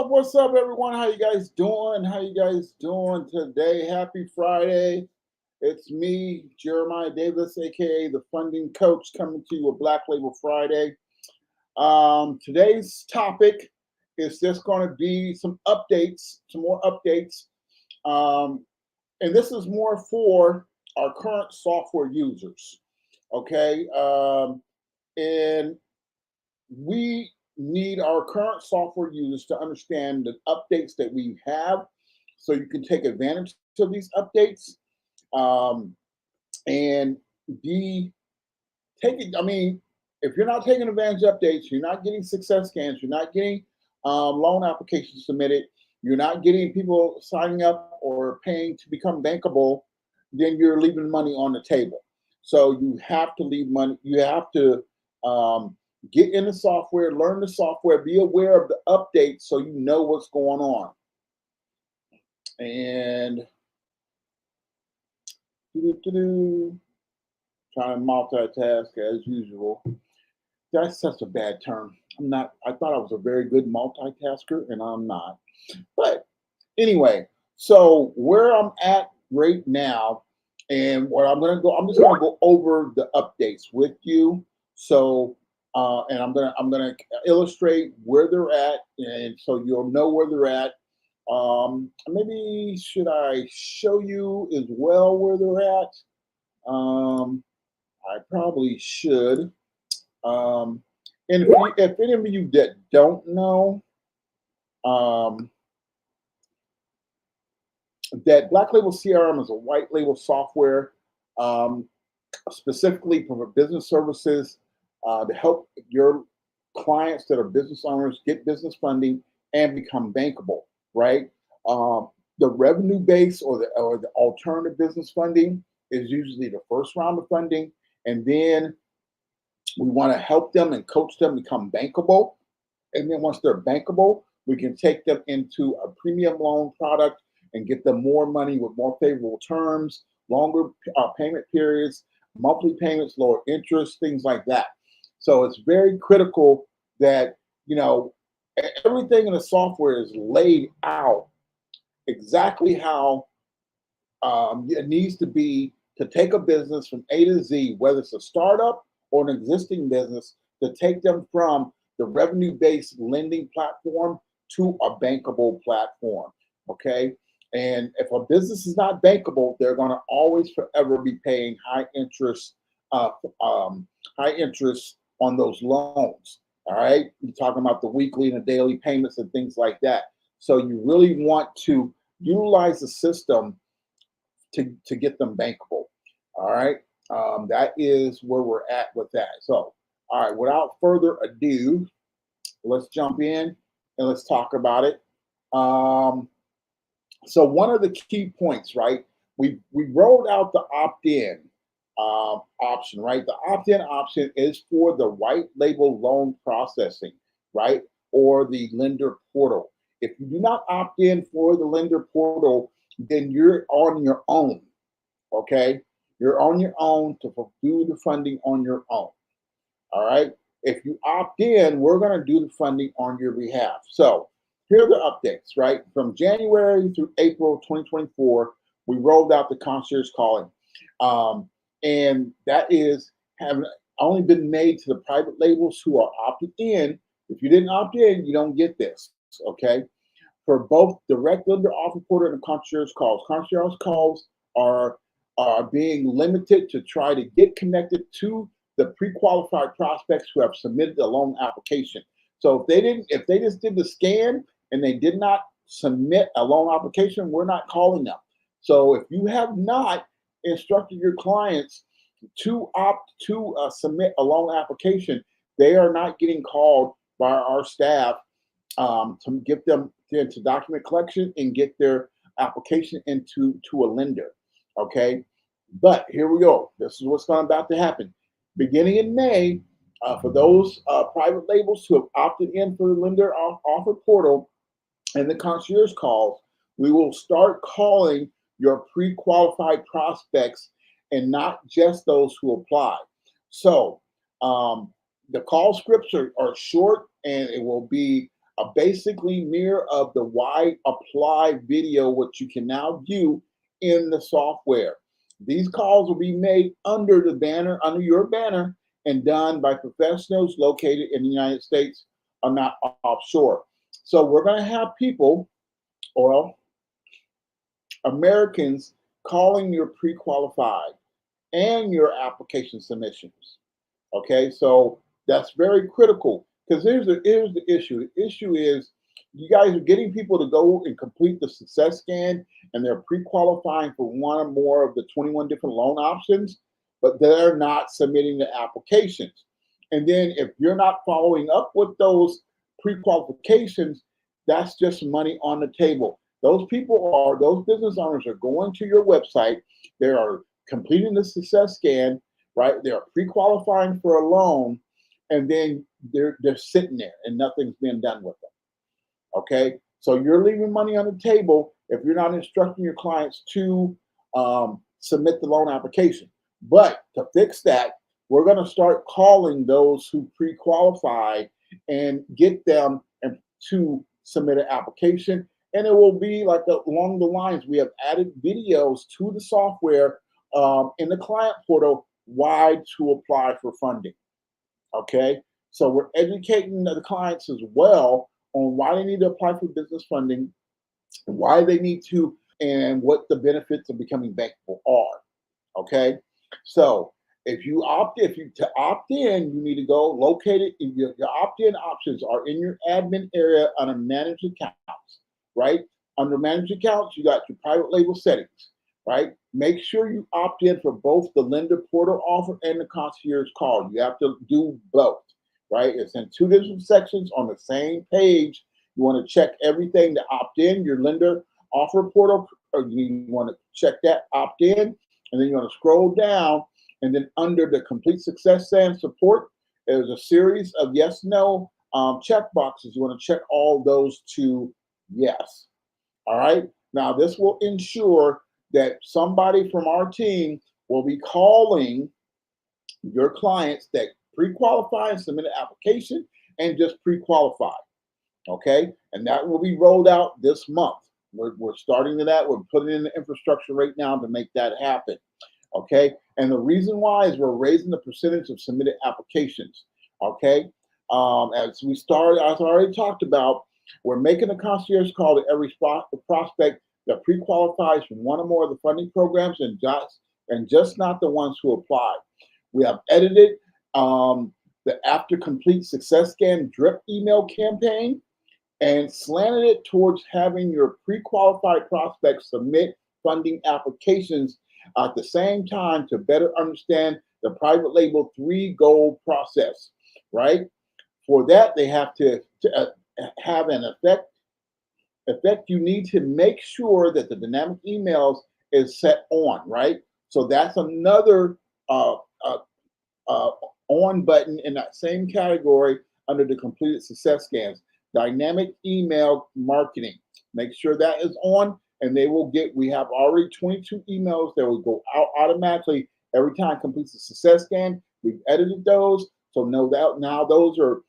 What's up, everyone? How you guys doing? How you guys doing today? Happy Friday. It's me, Jeremiah Davis, aka the Funding Coach, coming to you with Black Label Friday. Today's topic is just going to be some more updates. And this is more for our current software users. Okay. And we need our current software users to understand the updates that we have so you can take advantage of these updates and be taking, if you're not taking advantage of updates, you're not getting success scans, you're not getting loan applications submitted, you're not getting people signing up or paying to become bankable, then you're leaving money on the table. So you have to leave money, you have to get in the software, learn the software, be aware of the updates so you know what's going on. And trying to multitask as usual. That's such a bad term. I thought I was a very good multitasker and I'm not. But anyway, so where I'm at right now and where I'm just gonna go over the updates with you. So and I'm gonna illustrate where they're at, and so you'll know where they're at. Maybe should I show you as well where they're at? I probably should. And if any of you that don't know, that Black Label CRM is a white label software specifically for business services to help your clients that are business owners get business funding and become bankable, right? The revenue base or the alternative business funding is usually the first round of funding, and then we want to help them and coach them become bankable. And then once they're bankable, we can take them into a premium loan product and get them more money with more favorable terms, longer payment periods, monthly payments, lower interest, things like that. So it's very critical that, everything in the software is laid out exactly how it needs to be to take a business from A to Z, whether it's a startup or an existing business, to take them from the revenue-based lending platform to a bankable platform, okay? And if a business is not bankable, they're going to always forever be paying high interest on those loans. All right, you're talking about the weekly and the daily payments and things like that. So you really want to utilize the system to get them bankable. All right, that is where we're at with that. So, all right, without further ado, let's jump in and let's talk about it. So one of the key points, right? We rolled out the opt-in option, right? The opt-in option is for the white label loan processing, right? Or the lender portal. If you do not opt in for the lender portal, then you're on your own, okay? You're on your own to do the funding on your own, all right? If you opt in, we're going to do the funding on your behalf. So here are the updates, right? From January through April 2024, we rolled out the concierge calling. And that is having only been made to the private labels who are opted in. If you didn't opt in, you don't get this, okay? For both direct lender offer portal and concierge calls. Concierge calls are being limited to try to get connected to the pre-qualified prospects who have submitted a loan application. So if they just did the scan and they did not submit a loan application, we're not calling them. So if you have not instructed your clients to opt to submit a loan application, they are not getting called by our staff to get them into document collection and get their application into a lender. Okay, but here we go. This is what's about to happen. Beginning in May, for those private labels who have opted in for the lender offer portal and the concierge calls, we will start calling your pre-qualified prospects and not just those who apply. So the call scripts are short, and it will be a basically mirror of the why apply video, which you can now view in the software. These calls will be made under the banner, under your banner, and done by professionals located in the United States or not offshore. So we're going to have people, or Americans, calling your pre-qualified and your application submissions. Okay, so that's very critical, because here's the issue. The issue is you guys are getting people to go and complete the success scan, and they're pre-qualifying for one or more of the 21 different loan options, but they're not submitting the applications. And then if you're not following up with those pre-qualifications, that's just money on the table. Those business owners are going to your website, they are completing the success scan, right? They're pre-qualifying for a loan, and then they're sitting there and nothing's being done with them. Okay, so you're leaving money on the table if you're not instructing your clients to submit the loan application. But to fix that, we're going to start calling those who pre-qualify and get them to submit an application. And it will be like along the lines, we have added videos to the software in the client portal why to apply for funding. Okay, so we're educating the clients as well on why they need to apply for business funding, why they need to, and what the benefits of becoming bankable are. Okay, so to opt in, you need to go locate it. Your opt-in options are in your admin area under manage accounts, right? Under manage accounts, you got your private label settings, right? Make sure you opt in for both the lender portal offer and the concierge call. You have to do both, right? It's in two different sections on the same page. You want to check everything to opt in, your lender offer portal, or you want to check that opt in, and then you want to scroll down, and then under the complete success and support, there's a series of yes, no check boxes. You want to check all those to yes. All right. Now this will ensure that somebody from our team will be calling your clients that pre-qualify and submit an application and just pre-qualify. Okay, and that will be rolled out this month. We're starting to that. We're putting in the infrastructure right now to make that happen. Okay, and the reason why is we're raising the percentage of submitted applications. Okay, as I already talked about, we're making a concierge call to every prospect that pre-qualifies from one or more of the funding programs, and just not the ones who apply. We have edited the after complete success scan drip email campaign and slanted it towards having your pre-qualified prospects submit funding applications at the same time to better understand the private label 3 goal process, right? For that, they have to have an effect. You need to make sure that the dynamic emails is set on, right? So that's another on button in that same category under the completed success scans. Dynamic email marketing. Make sure that is on, and we have already 22 emails that will go out automatically every time completes a success scan. We've edited those. So know that now those are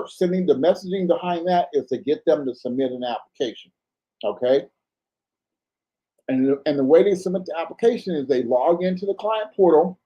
sending the messaging behind that is to get them to submit an application. Okay. And the way they submit the application is they log into the client portal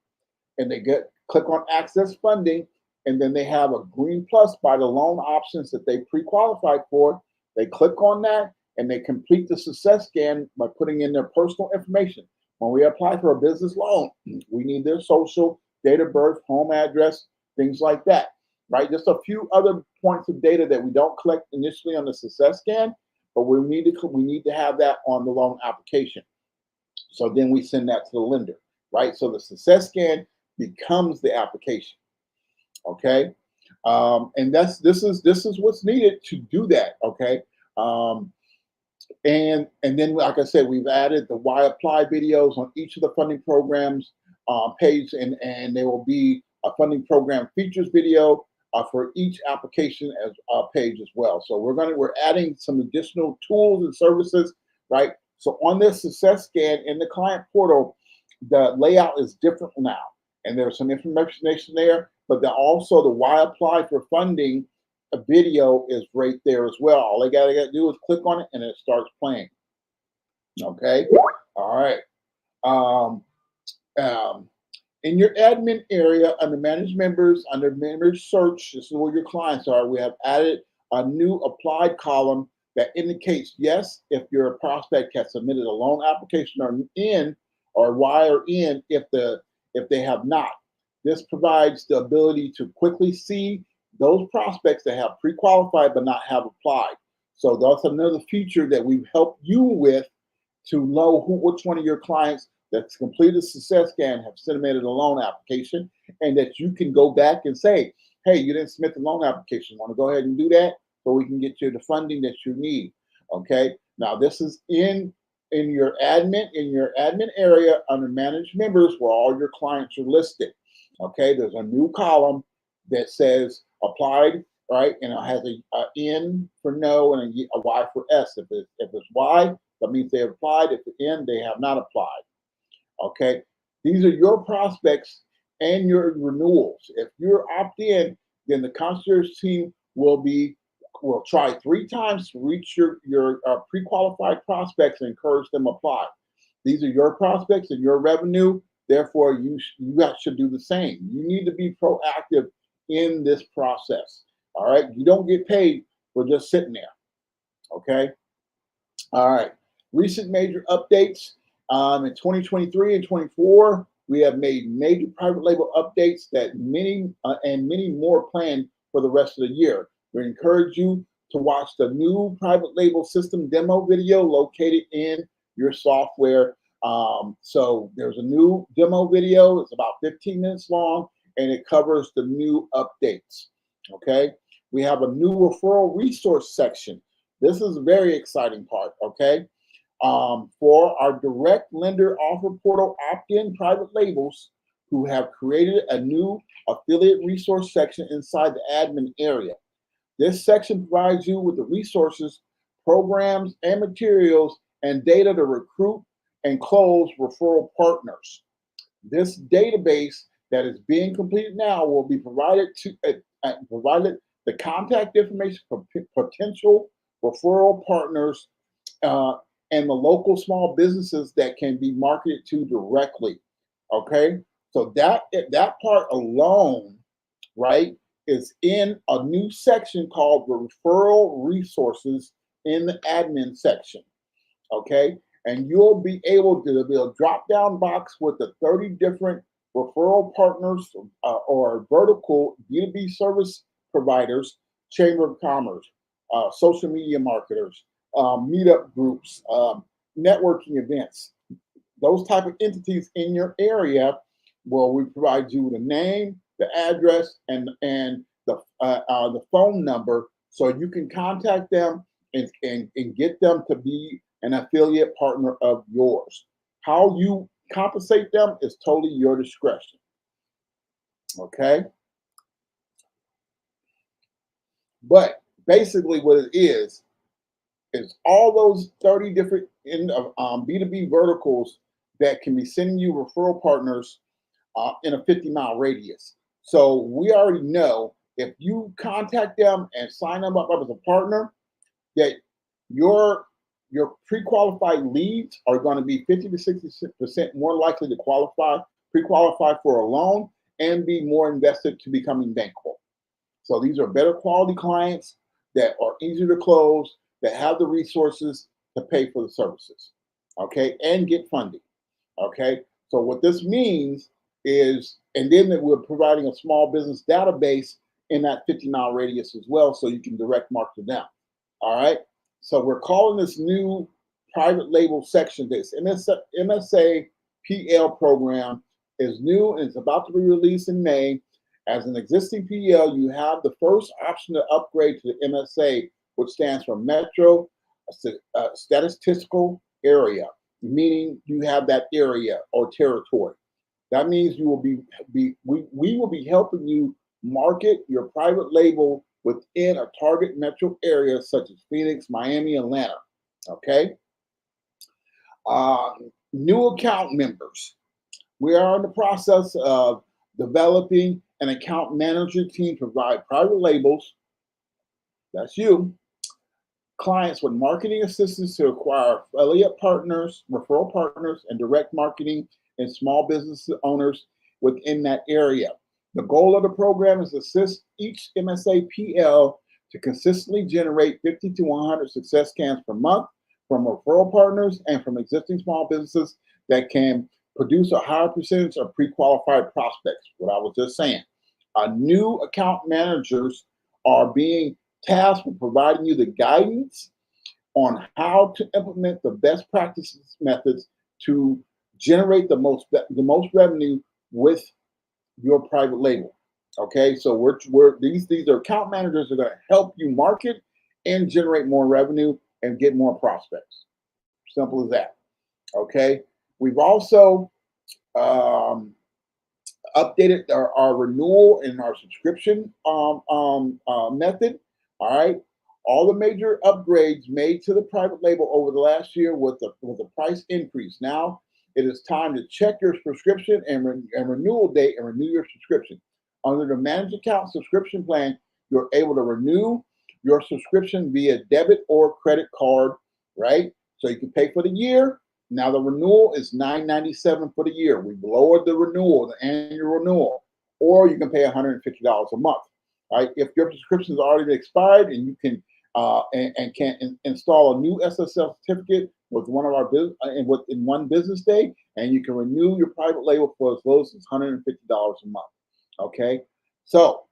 and they click on access funding, and then they have a green plus by the loan options that they pre-qualified for. They click on that and they complete the success scan by putting in their personal information. When we apply for a business loan, we need their social, date of birth, home address, things like that, right? Just a few other points of data that we don't collect initially on the success scan, but we need to have that on the loan application. So then we send that to the lender, right? So the success scan becomes the application. Okay, and this is what's needed to do that. Okay, and then like I said, we've added the why apply videos on each of the funding programs page, and there will be a funding program features video for each application as page as well. So we're adding some additional tools and services, right? So on this success scan in the client portal, the layout is different now, and there's some information there, but then also the why apply for funding a video is right there as well. All they gotta do is click on it and it starts playing. Okay, all right. Um, in your admin area, under manage members, under members search, this is where your clients are. We have added a new applied column that indicates yes if your prospect has submitted a loan application or in, or Y or in if they have not. This provides the ability to quickly see those prospects that have pre-qualified but not have applied. So that's another feature that we've helped you with to know which one of your clients that's completed success scan have submitted a loan application, and that you can go back and say, hey, you didn't submit the loan application. Want to go ahead and do that so we can get you the funding that you need. Okay. Now this is in your admin area under managed members where all your clients are listed. Okay, there's a new column that says applied, right? And it has a N for no and a Y for S. If it's Y, that means they have applied. If it's N, they have not applied. Okay, these are your prospects and your renewals. If you're opt-in, then the concierge team will try 3 times to reach your pre-qualified prospects and encourage them to apply. These are your prospects and your revenue. Therefore, you guys should do the same. You need to be proactive in this process. All right, you don't get paid for just sitting there. Okay. All right. Recent major updates in 2023 and 24. We have made major private label updates that many more planned for the rest of the year. We encourage you to watch the new private label system demo video located in your software. So there's a new demo video. It's about 15 minutes long, and it covers the new updates. Okay. We have a new referral resource section. This is a very exciting part. Okay. For our direct lender offer portal opt-in private labels who have created a new affiliate resource section inside the admin area. This section provides you with the resources, programs, and materials and data to recruit and close referral partners. This database that is being completed now will be provided the contact information for potential referral partners and the local small businesses that can be marketed to directly. Okay, so that part alone, right, is in a new section called referral resources in the admin section. Okay, and you'll be able to be a drop down box with the 30 different referral partners or vertical B2B service providers, chamber of commerce, social media marketers, meetup groups, networking events, those type of entities in your area. Well, we provide you the name, the address, and the phone number, so you can contact them and get them to be an affiliate partner of yours. How you compensate them is totally your discretion. Okay. But basically what it is all those 30 different B2B verticals that can be sending you referral partners in a 50-mile radius. So we already know if you contact them and sign them up as a partner, that your your pre-qualified leads are going to be 50 to 60% more likely to pre-qualify for a loan and be more invested to becoming bankable. So these are better quality clients that are easier to close, that have the resources to pay for the services, okay, and get funding, okay. So what this means is, and then that we're providing a small business database in that 50-mile radius as well, so you can direct market them. All right. So we're calling this new private label section, this MSA PL program is new and it's about to be released in May. As an existing PL, you have the first option to upgrade to the MSA, which stands for Metro Statistical Area, meaning you have that area or territory. That means you will we will be helping you market your private label within a target metro area such as Phoenix, Miami, Atlanta. Okay. Uh, New account members. We are in the process of developing an account manager team to provide private labels. That's you. Clients with marketing assistance to acquire affiliate partners, referral partners, and direct marketing and small business owners within that area. The goal of the program is to assist each MSA PL to consistently generate 50 to 100 success scans per month from referral partners and from existing small businesses that can produce a higher percentage of pre-qualified prospects. What I was just saying. New account managers are being tasked with providing you the guidance on how to implement the best practices methods to generate the most revenue with your private label. Okay, so these are account managers that are going to help you market and generate more revenue and get more prospects. Simple as that. Okay, we've also updated our renewal and our subscription method. All right, all the major upgrades made to the private label over the last year with the price increase. Now it is time to check your prescription and renewal date and renew your subscription. Under the managed account subscription plan, you're able to renew your subscription via debit or credit card, right? So you can pay for the year. Now the renewal is $9.97 for the year. We've lowered the renewal, the annual renewal, or you can pay $150 a month. Right? If your subscription has already expired and you can install a new SSL certificate with one of our business in one business day, and you can renew your private label for as low as $150 a month. Okay, so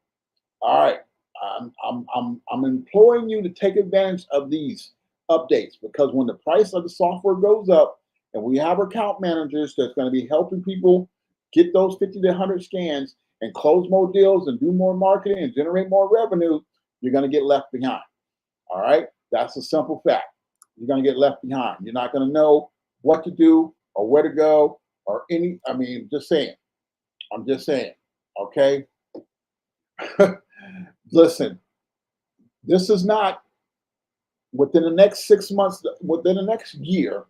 all right, I'm imploring you to take advantage of these updates, because when the price of the software goes up and we have account managers that's going to be helping people get those 50 to 100 scans and close more deals and do more marketing and generate more revenue, you're going to get left behind. All right, that's a simple fact. You're going to get left behind. You're not going to know what to do or where to go or just saying. I'm just saying. Okay. Listen, this is not within the next 6 months, within the next year,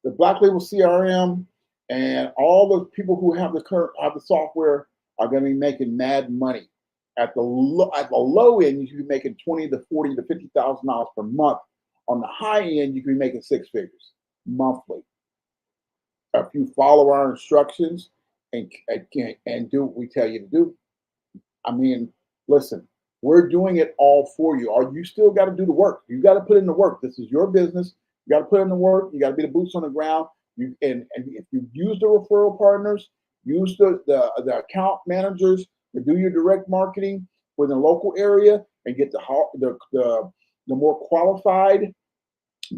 the Black Label CRM and all the people who have the software are going to be making mad money. At the low end, you should be making $20 to $40 to $50,000 per month. On the high end, you can be making six figures monthly if you follow our instructions and do what we tell you to do. I mean, listen, we're doing it all for you. Or you still got to do the work. You got to put in the work. This is your business. You got to put in the work. You got to be the boots on the ground. And if you use the referral partners, use the account managers to do your direct marketing within the local area and get the more qualified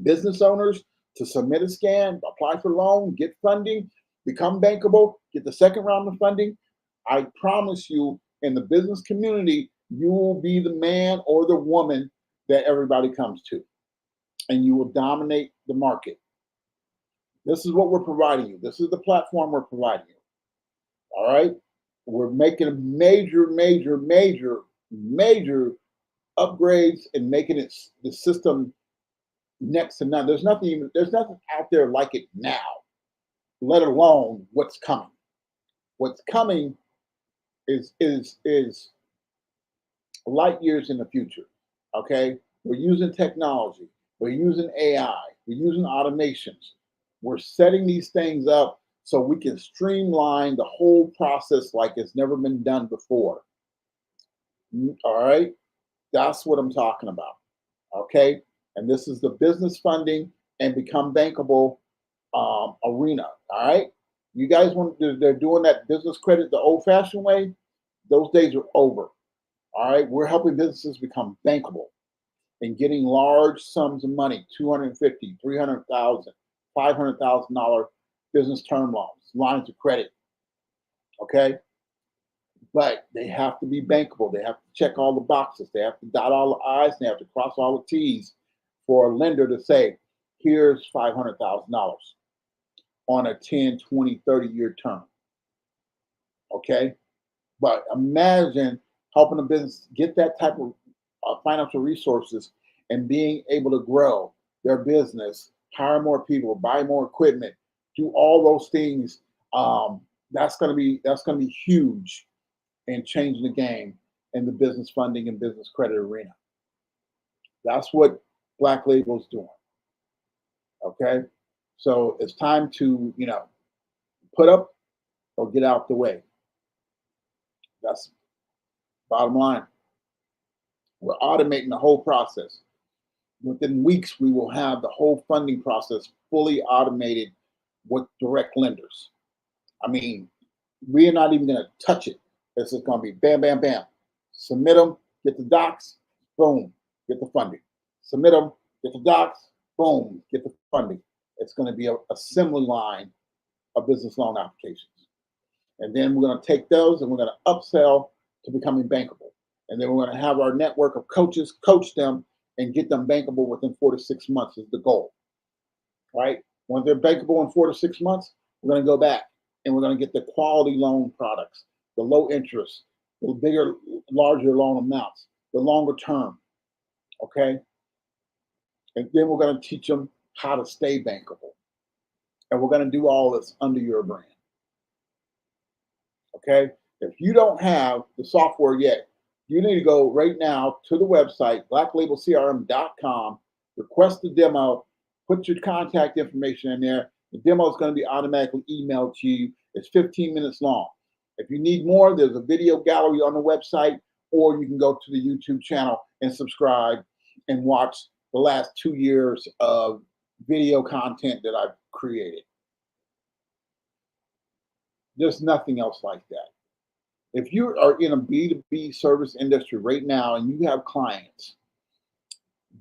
business owners to submit a scan, apply for loan, get funding, become bankable, get the second round of funding. I promise you, in the business community, you will be the man or the woman that everybody comes to, and you will dominate the market. This is what we're providing you. This is the platform we're providing you. All right? We're making major upgrades and making it the system next to none. There's nothing out there like it now, let alone what's coming. What's coming is light years in the future. Okay, we're using technology, we're using AI, we're using automations. We're setting these things up so we can streamline the whole process like it's never been done before. All right, that's what I'm talking about. Okay, and this is the business funding and become bankable arena. All right, you guys want they're doing that business credit the old-fashioned way. Those days are over. All right, we're helping businesses become bankable and getting large sums of money, 250, 300,000, $500,000 business term loans, lines of credit. Okay, but they have to be bankable. They have to check all the boxes. They have to dot all the I's and they have to cross all the T's for a lender to say, here's $500,000 on a 10, 20, 30-year term. Okay, but imagine helping a business get that type of financial resources and being able to grow their business, hire more people, buy more equipment, do all those things. That's going to be huge in changing the game in the business funding and business credit arena. That's what Black Label's doing. Okay, so it's time to put up or get out the way. That's bottom line. We're automating the whole process. Within weeks, we will have the whole funding process fully automated with direct lenders. I mean, we're not even going to touch it. This is going to be bam, bam, bam. Submit them, get the docs, boom, get the funding. Submit them, get the docs, boom, get the funding. It's going to be a assembly line of business loan applications. And then we're going to take those and we're going to upsell to becoming bankable. And then we're going to have our network of coaches coach them and get them bankable within 4 to 6 months is the goal, right? When they're bankable in 4 to 6 months, we're going to go back and we're going to get the quality loan products, the low interest, the bigger, larger loan amounts, the longer term, okay? And then we're going to teach them how to stay bankable. And we're going to do all this under your brand, okay? If you don't have the software yet, you need to go right now to the website, blacklabelcrm.com, request the demo, put your contact information in there. The demo is going to be automatically emailed to you. It's 15 minutes long. If you need more, there's a video gallery on the website, or you can go to the YouTube channel and subscribe and watch the last 2 years of video content that I've created. There's nothing else like that. If you are in a B2B service industry right now and you have clients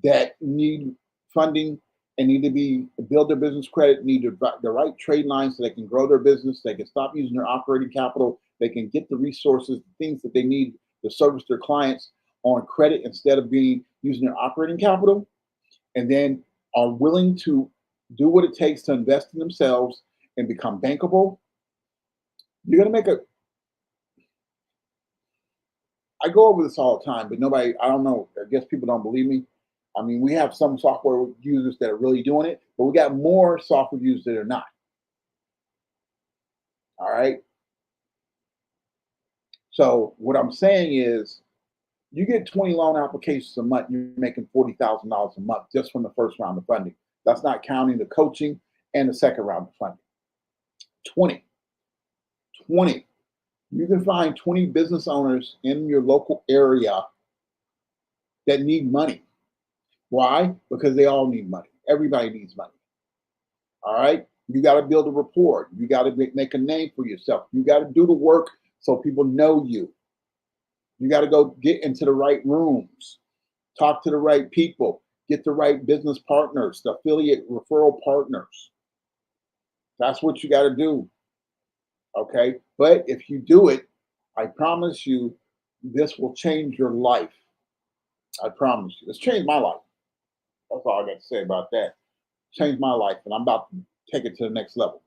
that need funding and need to build their business credit, need the right trade lines so they can grow their business, they can stop using their operating capital, they can get the resources, the things that they need to service their clients on credit instead of using their operating capital, and then are willing to do what it takes to invest in themselves and become bankable, you're going to make I go over this all the time, but nobody, I don't know, I guess people don't believe me. I mean, we have some software users that are really doing it, but we got more software users that are not. All right. So what I'm saying is you get 20 loan applications a month, you're making $40,000 a month just from the first round of funding. That's not counting the coaching and the second round of funding. 20. You can find 20 business owners in your local area that need money. Why? Because they all need money. Everybody needs money. All right. You got to build a rapport. You got to make a name for yourself. You got to do the work so people know you. You got to go get into the right rooms, talk to the right people, get the right business partners, the affiliate referral partners. That's what you got to do. Okay. But if you do it, I promise you, this will change your life. I promise you. It's changed my life. That's all I got to say about that. Changed my life, and I'm about to take it to the next level.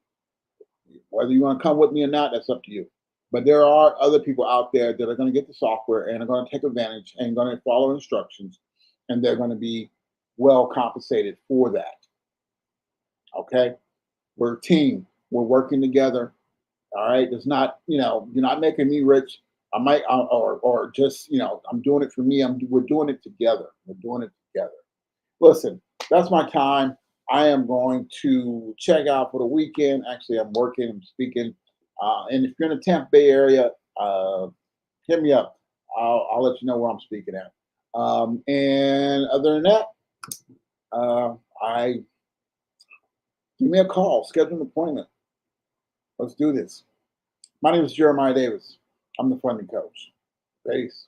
Whether you want to come with me or not, that's up to you. But there are other people out there that are going to get the software and are going to take advantage and going to follow instructions, and they're going to be well compensated for that. Okay? We're a team. We're working together. All right? It's not, you're not making me rich. I might, or just, I'm doing it for me. We're doing it together. We're doing it together. Listen, that's my time. I am going to check out for the weekend. Actually, I'm working, I'm speaking. And if you're in the Tampa Bay area, hit me up. I'll let you know where I'm speaking at. And other than that, I give me a call, schedule an appointment. Let's do this. My name is Jeremiah Davis. I'm the funding coach. Peace.